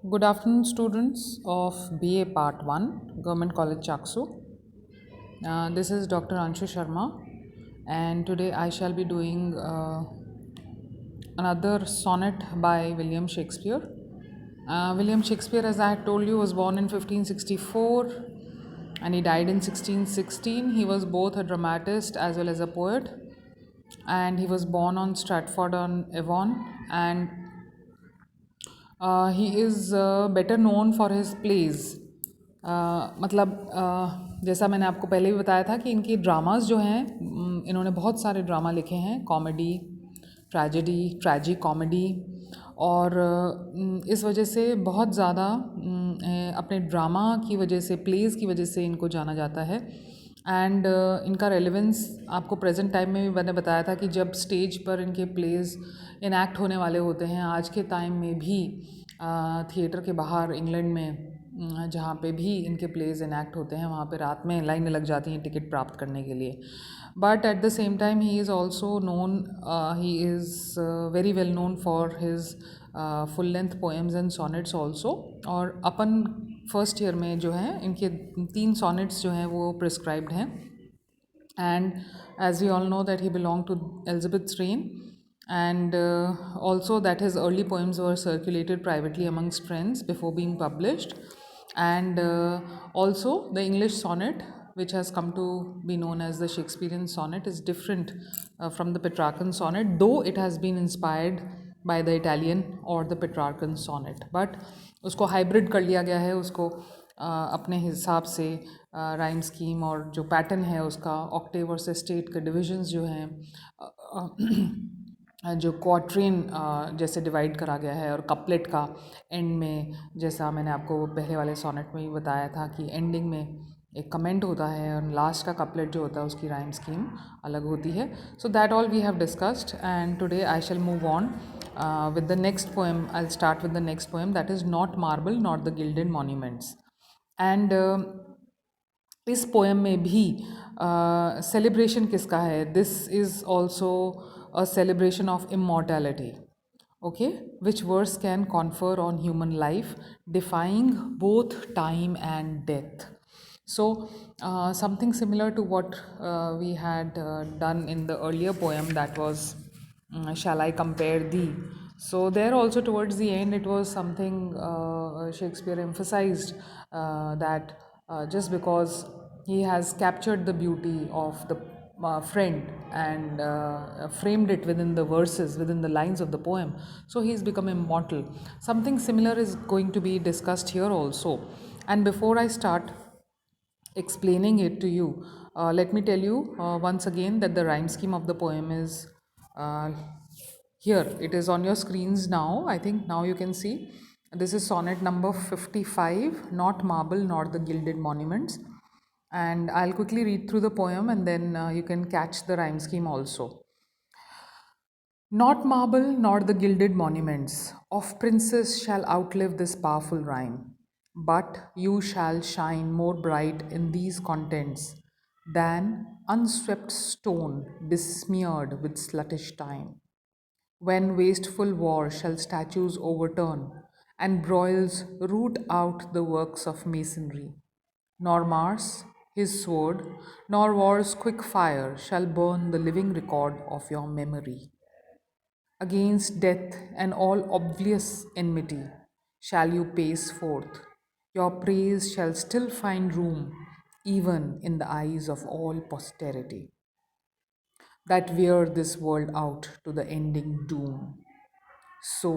Good afternoon, students of BA Part 1, Government College Chaksu. This is Dr. Anshu Sharma, and today I shall be doing another sonnet by William Shakespeare. William Shakespeare, as I had told you, was born in 1564 and he died in 1616. He was both a dramatist as well as a poet, and he was born on Stratford on Avon, and he is better known for his plays. मतलब जैसा मैंने आपको पहले भी बताया था कि इनकी ड्रामास जो हैं, इन्होंने बहुत सारे ड्रामा लिखे हैं, कॉमेडी, ट्रेजेडी, ट्रैजी कॉमेडी, और इस वजह से बहुत ज़्यादा अपने ड्रामा की वजह से, प्लेस की वजह से इनको जाना जाता है। एंड इनका रेलेवेंस आपको प्रेजेंट टाइम में भी मैंने बताया था कि जब स्टेज पर इनके प्लेस इनैक्ट होने वाले होते हैं, आज के टाइम में भी थिएटर के बाहर इंग्लैंड में जहाँ पे भी इनके प्लेस इनैक्ट होते हैं, वहाँ पे रात में लाइनें लग जाती हैं टिकट प्राप्त करने के लिए। But at the same time he is also known, he is very well known for his full length poems and sonnets also. और अपन फर्स्ट ईयर में जो है इनके 3 सॉनेट्स जो हैं वो प्रिस्क्राइब्ड हैं। And as we all know that he belonged to Elizabeth's reign, and also that his early poems were circulated privately amongst friends before being published. And also the English sonnet, which has come to be known as the Shakespearean sonnet, is different from the Petrarchan sonnet, though it has been inspired by the Italian or the Petrarchan sonnet, but उसको hybrid कर लिया गया है, उसको अपने हिसाब से rhyme scheme और जो पैटर्न है उसका, ऑक्टेव और सेस्टेट के डिविजन्स जो हैं, जो क्वाट्रेन जैसे डिवाइड करा गया है, और कपलेट का एंड में, जैसा मैंने आपको पहले वाले सोनेट में भी बताया था कि एंडिंग में एक कमेंट होता है और लास्ट का कपलेट जो होता है उसकी राइम स्कीम अलग होती है. So that all we have discussed, and today I shall move on with the next poem. I'll start with the next poem, that is Not Marble Nor the Gilded Monuments. And इस poem में भी celebration किसका है? This is also a celebration of immortality, okay, which verse can confer on human life, defying both time and death. So something similar to what we had done in the earlier poem, that was Shall I Compare Thee. So there also towards the end it was something Shakespeare emphasized, that just because he has captured the beauty of the friend and framed it within the verses, within the lines of the poem, so he's become immortal. Something similar is going to be discussed here also. And before I start explaining it to you, let me tell you once again that the rhyme scheme of the poem is uh, here. It is on your screens now. I think now you can see. This is sonnet number 55, Not Marble Nor the Gilded Monuments. And I'll quickly read through the poem, and then you can catch the rhyme scheme also. Not marble nor the gilded monuments of princes shall outlive this powerful rhyme, but you shall shine more bright in these contents than unswept stone besmeared with sluttish time. When wasteful war shall statues overturn, and broils root out the works of masonry, nor Mars, his sword, nor war's quick fire shall burn the living record of your memory. Against death and all obvious enmity shall you pace forth. Your praise shall still find room even in the eyes of all posterity that wear this world out to the ending doom. So,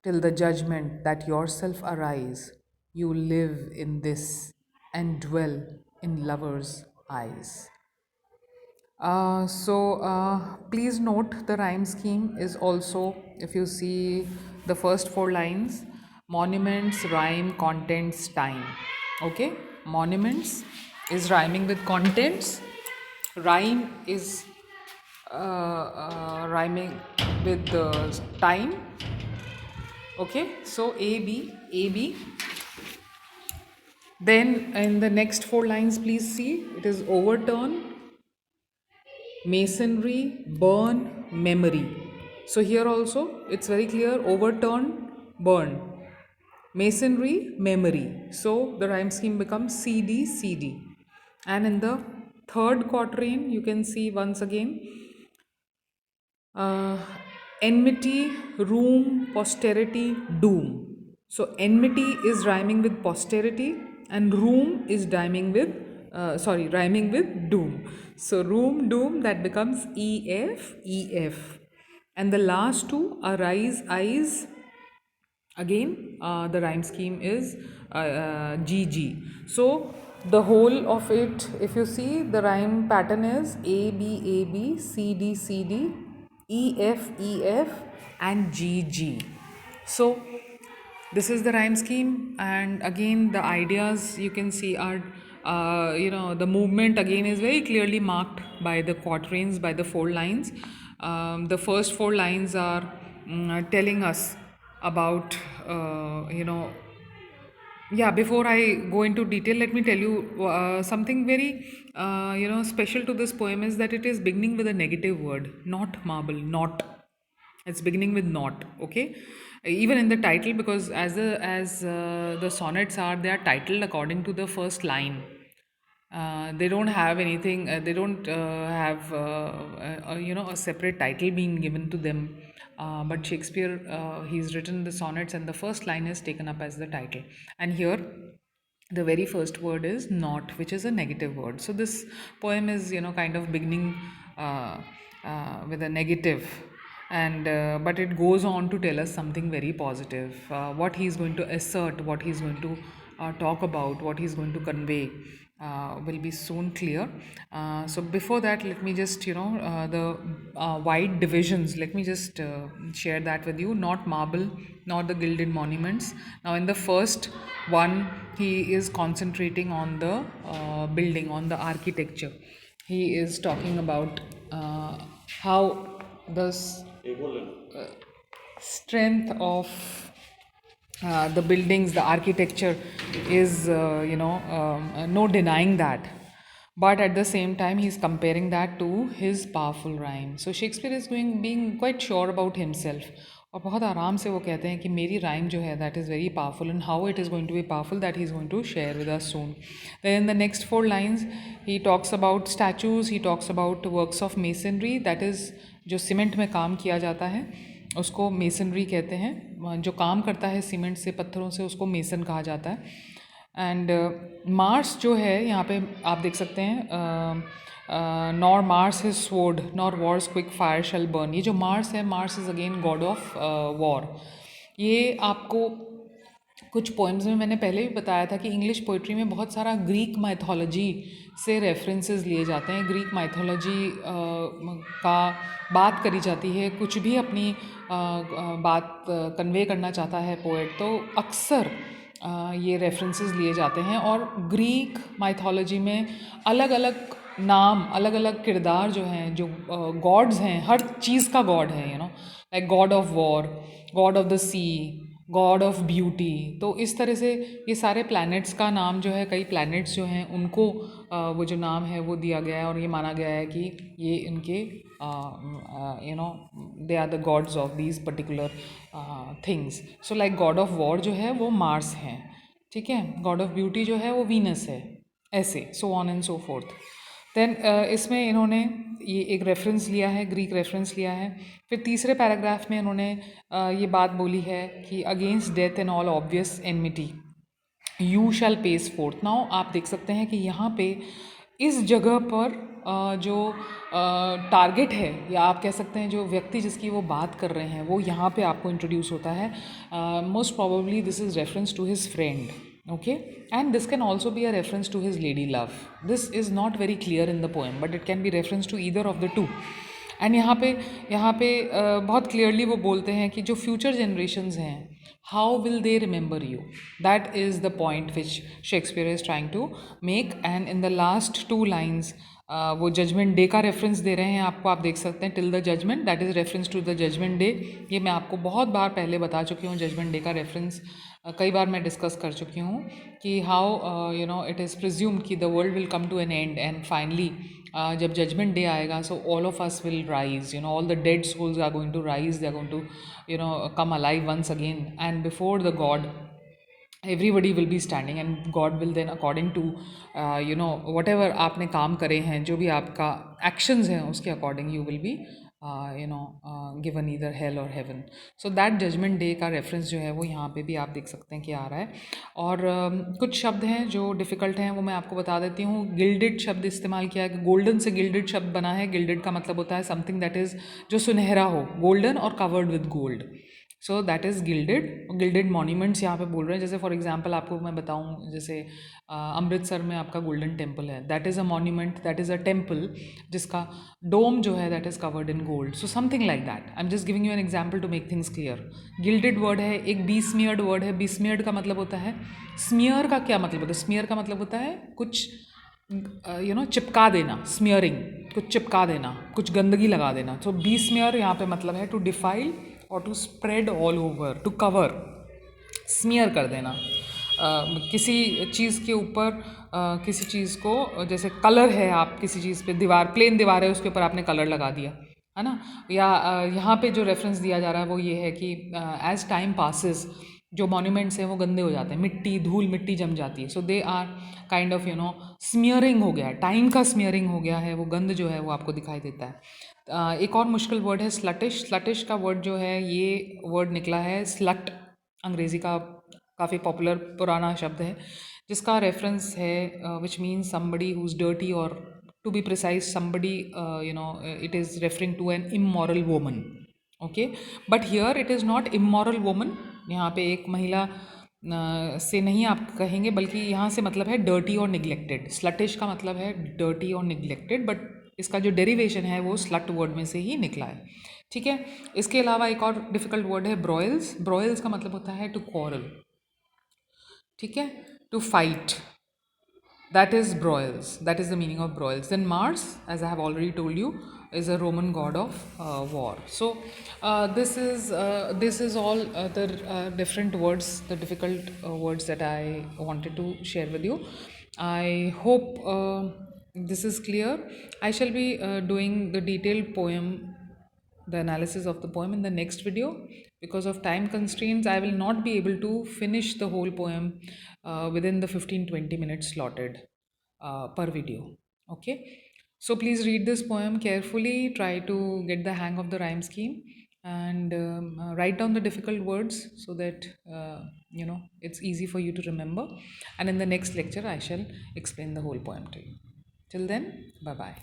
till the judgment that yourself arise, you live in this and dwell in lovers' eyes. Please note the rhyme scheme is also, if you see the first 4 lines, monuments, rhyme, contents, time. Okay, monuments is rhyming with contents, rhyme is rhyming with the time. Okay, so A B A B. Then in the next 4 lines, please see it is overturn, masonry, burn, memory. So here also it's very clear: overturn, burn. masonry, memory. So the rhyme scheme becomes CD, CD. And in the third quatrain, you can see once again uh, enmity, room, posterity, doom. So enmity is rhyming with posterity, and room is rhyming with doom. So room, doom, that becomes EF, EF. And the last two, arise, eyes. Again, the rhyme scheme is GG. So the whole of it, if you see, the rhyme pattern is A B A B C D C D E F E F and GG. So this is the rhyme scheme, and again the ideas you can see are the movement again is very clearly marked by the quatrains, by the four lines. The first four lines are telling us about yeah, before I go into detail, let me tell you something very special to this poem is that it is beginning with a negative word, not marble, not. It's beginning with not. Okay, even in the title, because as the sonnets are, they are titled according to the first line. They don't have anything. They don't have a separate title being given to them. But Shakespeare, he's written the sonnets, and the first line is taken up as the title. And here, the very first word is not, which is a negative word. So this poem is kind of beginning with a negative, and but it goes on to tell us something very positive. What he's going to assert, what he's going to talk about, what he's going to convey will be soon clear. So before that, let me just the wide divisions, let me just share that with you. Not marble, not the gilded monuments. Now in the first one, he is concentrating on the building, on the architecture. He is talking about how the strength of the buildings, the architecture is, no denying that. But at the same time, he's comparing that to his powerful rhyme. So Shakespeare is being quite sure about himself. और बहुत आराम से वो कहते हैं कि मेरी rhyme जो है that is very powerful and how it is going to be powerful that he is going to share with us soon. Then in the next four lines he talks about statues, he talks about works of masonry, that is जो cement में काम किया जाता है उसको masonry कहते हैं. जो काम करता है सीमेंट से, पत्थरों से, उसको मेसन कहा जाता है. एंड मार्स जो है यहाँ पे आप देख सकते हैं, nor Mars his sword nor war's quick fire shall burn. ये जो मार्स है, Mars is again god of war. ये आपको कुछ पोइम्स में मैंने पहले भी बताया था कि इंग्लिश पोइट्री में बहुत सारा ग्रीक माइथोलॉजी से रेफरेंसेस लिए जाते हैं. ग्रीक माइथोलॉजी का बात करी जाती है. कुछ भी अपनी बात कन्वे करना चाहता है पोएट, तो अक्सर ये रेफरेंसेस लिए जाते हैं. और ग्रीक माइथोलॉजी में अलग अलग नाम, अलग अलग किरदार जो हैं, जो गॉड्स हैं, हर चीज़ का गॉड है, like god of war, god of the sea, god of beauty. तो इस तरह से ये सारे प्लैनेट्स का नाम जो है, कई प्लैनेट्स जो हैं उनको वो जो नाम है वो दिया गया है, और ये माना गया है कि ये इनके they are the gods of these particular things. So like god of war जो है वो मार्स है, ठीक है. गॉड ऑफ ब्यूटी जो है वो वीनस है, ऐसे so on and so forth. Then इसमें इन्होंने ये एक रेफरेंस लिया है, ग्रीक रेफरेंस लिया है. फिर तीसरे पैराग्राफ में इन्होंने ये बात बोली है कि against death and all obvious enmity you shall pace forth. Now आप देख सकते हैं कि यहाँ पे इस जगह पर जो टारगेट है, या आप कह सकते हैं जो व्यक्ति जिसकी वो बात कर रहे हैं, वो यहाँ पे आपको इंट्रोड्यूस होता है. Most probably this is reference to his friend. Okay, and this can also be a reference to his lady love. This is not very clear in the poem, but it can be reference to either of the two. And यहाँ पे बहुत clearly वो बोलते हैं कि जो future generations हैं, how will they remember you? That is the point which Shakespeare is trying to make. And in the last two lines वो जजमेंट डे का रेफरेंस दे रहे हैं आपको. आप देख सकते हैं till the judgment, that is reference to the judgment day. ये मैं आपको बहुत बार पहले बता चुकी हूँ. जजमेंट डे का रेफरेंस कई बार मैं डिस्कस कर चुकी हूँ कि हाउ इट इज़ प्रिज्यूम्ड कि the world will come to an end, and finally जब जजमेंट डे आएगा, so all of us will rise, all the dead souls are going to rise, they are going to come alive once again, and before the God everybody will be standing and God will then according to whatever आपने काम करे हैं, जो भी आपका actions हैं, उसके according you will be given either hell or heaven. So that judgment day का reference जो है वो यहाँ पे भी आप देख सकते हैं कि आ रहा है. और कुछ शब्द हैं जो difficult हैं, वो मैं आपको बता देती हूँ. gilded शब्द इस्तेमाल किया है, golden से gilded शब्द बना है. gilded का मतलब होता है something that is जो सुनहरा हो, golden और covered with gold. So that is gilded. Gilded monuments यहाँ पे बोल रहे हैं. जैसे फॉर एग्जांपल आपको मैं बताऊँ, जैसे अमृतसर में आपका गोल्डन टेम्पल है. That is a monument, that is a temple जिसका डोम जो है that is covered in gold. So something like that. I am just giving you an example to make things clear. Gilded word है. एक बीस्मियर्ड word है. बीस्मियर्ड का मतलब होता है, स्मियर का क्या मतलब होता है? स्मियर का मतलब होता है कुछ चिपका देना, स्मियरिंग, कुछ चिपका देना, कुछ गंदगी लगा देना. तो बी स्मियर यहाँ पे मतलब है टू डिफाइल और to spread all over, to cover, smear कर देना. किसी चीज़ के ऊपर किसी चीज़ को, जैसे कलर है, आप किसी चीज़ पे दीवार, प्लेन दीवार है, उसके ऊपर आपने कलर लगा दिया है ना. या यहाँ पे जो रेफरेंस दिया जा रहा है वो ये है कि एज टाइम पासिस जो मॉन्यूमेंट्स हैं वो गंदे हो जाते हैं, मिट्टी, धूल मिट्टी जम जाती है. So they are kind of smearing हो गया है, टाइम का स्मियरिंग हो गया है, वो गंद जो है वो आपको दिखाई देता है. एक और मुश्किल वर्ड है स्लटिश. स्लटिश का वर्ड जो है, ये वर्ड निकला है स्लट, अंग्रेज़ी का काफ़ी पॉपुलर पुराना शब्द है, जिसका रेफरेंस है which means somebody who is dirty, और to be precise somebody it is referring to an immoral woman. Okay, but here it is not immoral woman. यहाँ पे एक महिला से नहीं आप कहेंगे, बल्कि यहाँ से मतलब है डर्टी और निग्लेक्टेड. स्लटिश का मतलब है डर्टी और निग्लेक्टेड, बट इसका जो डेरिवेशन है वो स्लट वर्ड में से ही निकला है. ठीक है. इसके अलावा एक और डिफिकल्ट वर्ड है ब्रॉयल्स. ब्रॉयल्स का मतलब होता है टू क्वारल. ठीक है, to fight. That is broils. That is the meaning of broils. Then Mars, as I have already told you, is a Roman god of war. So this is all the different words, the difficult words that I wanted to share with you. I hope this is clear. I shall be doing the detailed poem, the analysis of the poem, in the next video. Because of time constraints, I will not be able to finish the whole poem within the 15-20 minutes slotted per video. Okay, so please read this poem carefully, try to get the hang of the rhyme scheme, and write down the difficult words so that it's easy for you to remember. And in the next lecture I shall explain the whole poem to you. Till then, bye bye.